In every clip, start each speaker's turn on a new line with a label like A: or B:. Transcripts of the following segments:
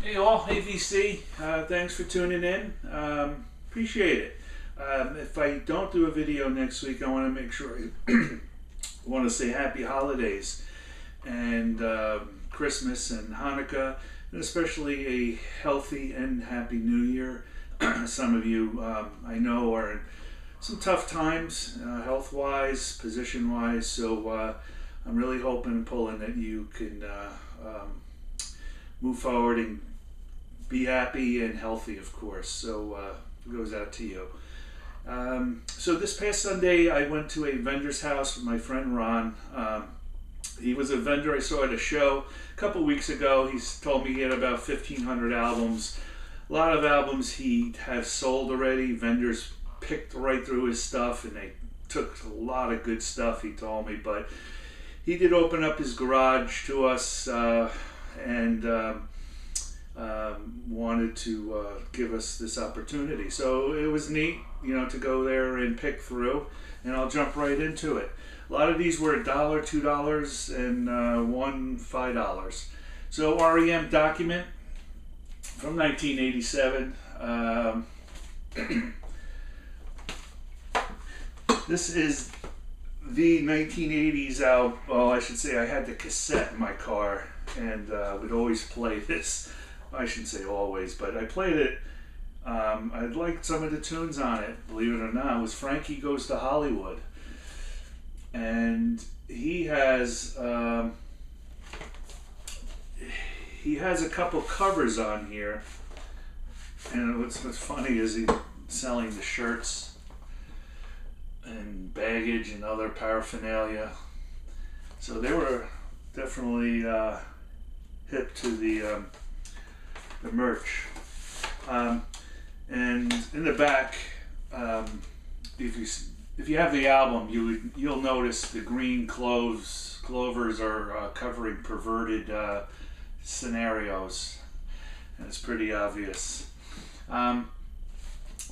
A: Hey all, AVC, thanks for tuning in. Appreciate it. If I don't do a video next week, I want to make sure I want to say happy holidays and Christmas and Hanukkah, and especially a healthy and happy New Year. Some of you I know are in some tough times, health-wise, position-wise, so I'm really hoping and pulling that you can move forward and be happy and healthy, of course. So it goes out to you. So this past Sunday, I went to a vendor's house with my friend Ron. He was a vendor I saw at a show a couple weeks ago. He's told me he had about 1,500 albums. A lot of albums he has sold already. Vendors picked right through his stuff, and they took a lot of good stuff, he told me. But he did open up his garage to us and wanted to give us this opportunity. So it was neat, you know, to go there and pick through, and I'll jump right into it. A lot of these were $1, $2, and one $5. So REM Document from 1987. This is the 1980s album. Well, I should say I had the cassette in my car and would always play this. I shouldn't say always, but I played it. I liked some of the tunes on it, believe it or not. It was Frankie Goes to Hollywood. And he has a couple covers on here. And what's funny is he's selling the shirts and baggage and other paraphernalia. So they were definitely hip to the merch. And in the back, if you have the album, you'll notice the green clovers are covering perverted scenarios, and it's pretty obvious.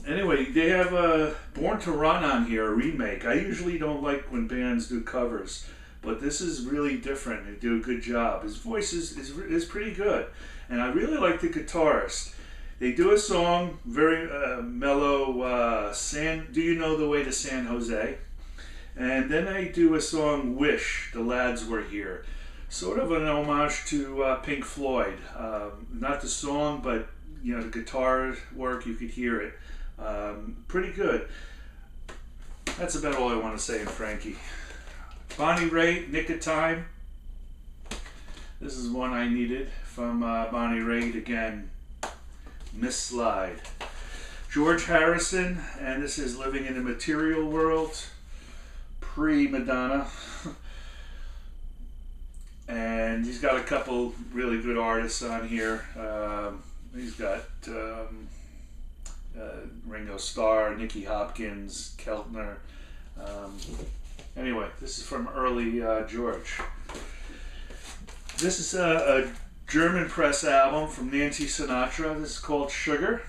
A: Anyway, they have Born to Run on here, a remake. I usually don't like when bands do covers, but this is really different. They do a good job. His voice is pretty good, and I really like the guitarist. They do a song, very mellow, Do You Know the Way to San Jose? And then they do a song, Wish, The Lads Were Here. Sort of an homage to Pink Floyd. Not the song, but you know, the guitar work, you could hear it. Pretty good. That's about all I want to say in Frankie. Bonnie Raitt, Nick of Time. This is one I needed from Bonnie Raitt again. Miss Slide. George Harrison, and this is Living in the Material World, pre-Madonna. And he's got a couple really good artists on here. He's got Ringo Starr, Nicky Hopkins, Keltner. Anyway, this is from early George. This is a German press album from Nancy Sinatra. This is called Sugar.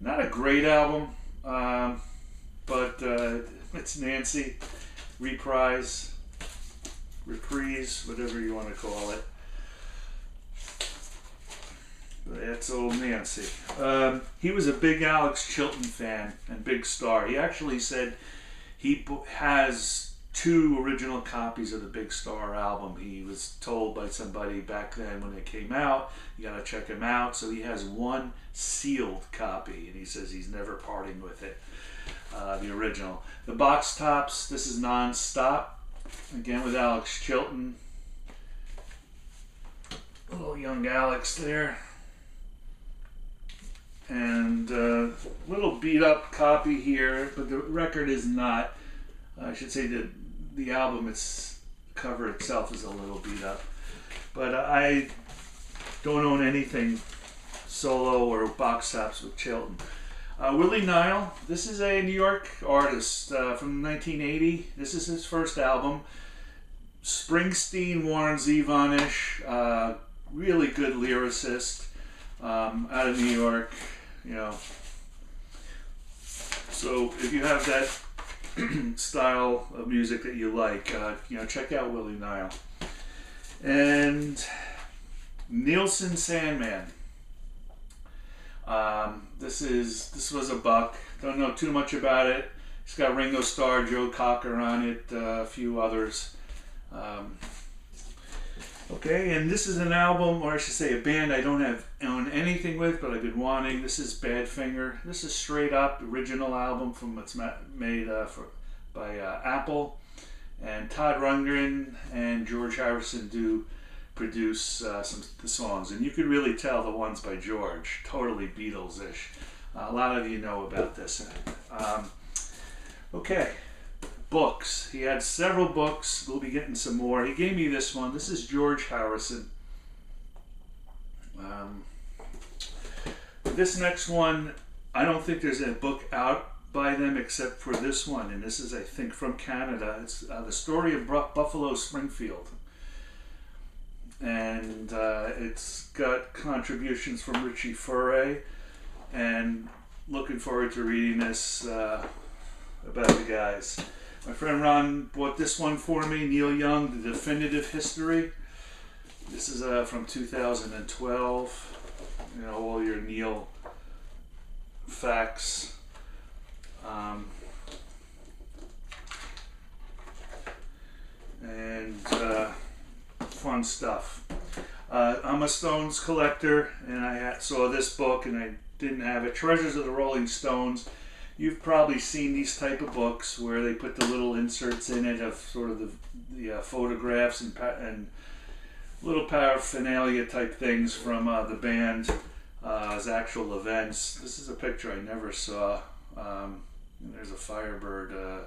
A: Not a great album, but it's Nancy. Reprise, whatever you want to call it. That's old Nancy. He was a big Alex Chilton fan and big star. He actually said he has 2 original copies of the Big Star album. He was told by somebody back then when it came out, you gotta check him out. So he has 1 sealed copy, and he says he's never parting with it. The original. The box tops, this is Non-Stop, again with Alex Chilton. Little young Alex there. And little beat up copy here, but the record is not. I should say that the album, its cover itself is a little beat up. But I don't own anything solo or box tops with Chilton. Willie Nile, this is a New York artist from 1980. This is his first album. Springsteen, Warren Zevon-ish, really good lyricist, out of New York, you know. So if you have that style of music that you like, you know, check out Willie Nile. And Nielsen Sandman. This was a buck. Don't know too much about it. It's got Ringo Starr, Joe Cocker on it, a few others. Okay, and this is an album, or I should say a band I don't own anything with, but I've been wanting. This is Badfinger. This is straight up original album from what's made by Apple. And Todd Rundgren and George Harrison do produce some of the songs, and you could really tell the ones by George, totally Beatles-ish. A lot of you know about this. Okay, books. He had several books. We'll be getting some more. He gave me this one. This is George Harrison. This next one, I don't think there's a book out by them except for this one, and this is, I think, from Canada. It's the story of Buffalo Springfield. And it's got contributions from Richie Furay, and looking forward to reading this about the guys. My friend Ron bought this one for me, Neil Young, The Definitive History. This is from 2012. You know, all your Neil facts. And fun stuff. I'm a Stones collector, and I saw this book and I didn't have it. Treasures of the Rolling Stones. You've probably seen these type of books where they put the little inserts in it of sort of the photographs and little paraphernalia type things from the band as actual events. This is a picture I never saw. And there's a Firebird, the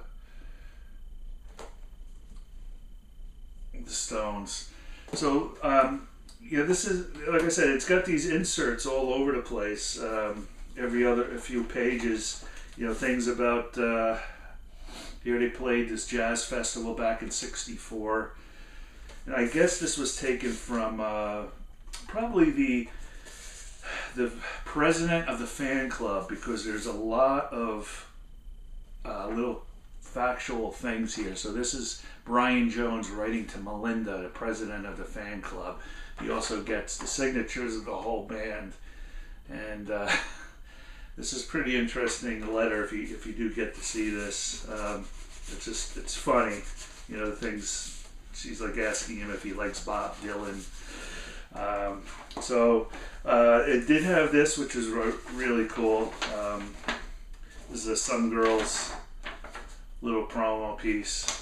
A: Stones. So, yeah, this is, like I said, it's got these inserts all over the place. A few pages, you know, things about, here they played this jazz festival back in '64. And I guess this was taken from probably the president of the fan club, because there's a lot of little factual things here. So this is Brian Jones writing to Melinda, the president of the fan club. He also gets the signatures of the whole band, and this is pretty interesting letter if you do get to see this. It's funny, you know, the things she's like asking him if he likes Bob Dylan. So it did have this, which is really cool. This is a Some Girls little promo piece.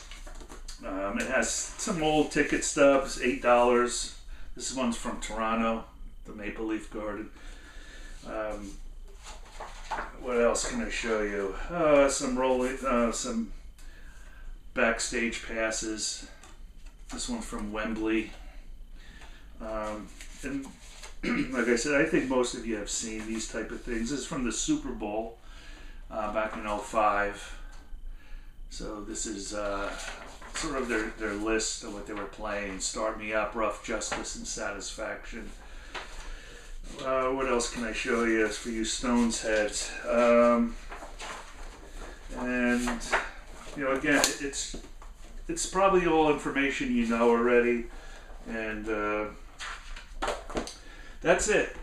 A: It has some old ticket stubs, $8. This one's from Toronto, the Maple Leaf Garden. What else can I show you? Some backstage passes. This one's from Wembley. And like I said, I think most of you have seen these type of things. This is from the Super Bowl back in '05. So this is sort of their list of what they were playing. Start Me Up, Rough Justice, and Satisfaction. What else can I show you for you Stones heads? And, you know, again, it's probably all information you know already. And that's it.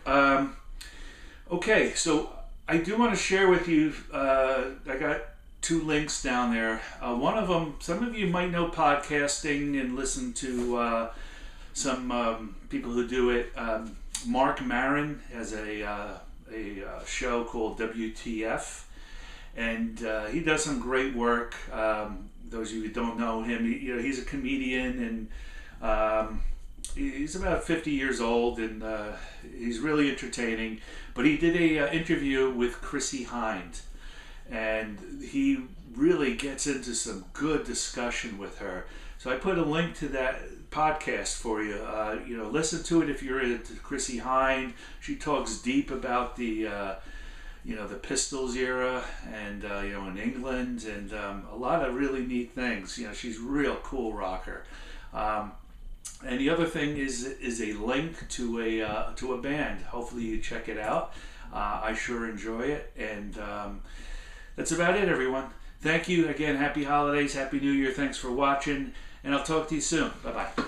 A: Okay, so I do want to share with you, I got 2 links down there. One of them, some of you might know podcasting and listen to some people who do it. Marc Marron has a show called WTF, and he does some great work. Those of you who don't know him, he's a comedian, and he's about 50 years old, and he's really entertaining. But he did a interview with Chrissie Hynde, and he really gets into some good discussion with her. So I put a link to that podcast for you. Listen to it if you're into Chrissie Hynde. She talks deep about the Pistols era and in England, and a lot of really neat things. She's a real cool rocker. And the other thing is a link to a band. Hopefully you check it out. I sure enjoy it, and that's about it, everyone. Thank you again. Happy holidays, Happy New Year. Thanks for watching, and I'll talk to you soon. Bye-bye.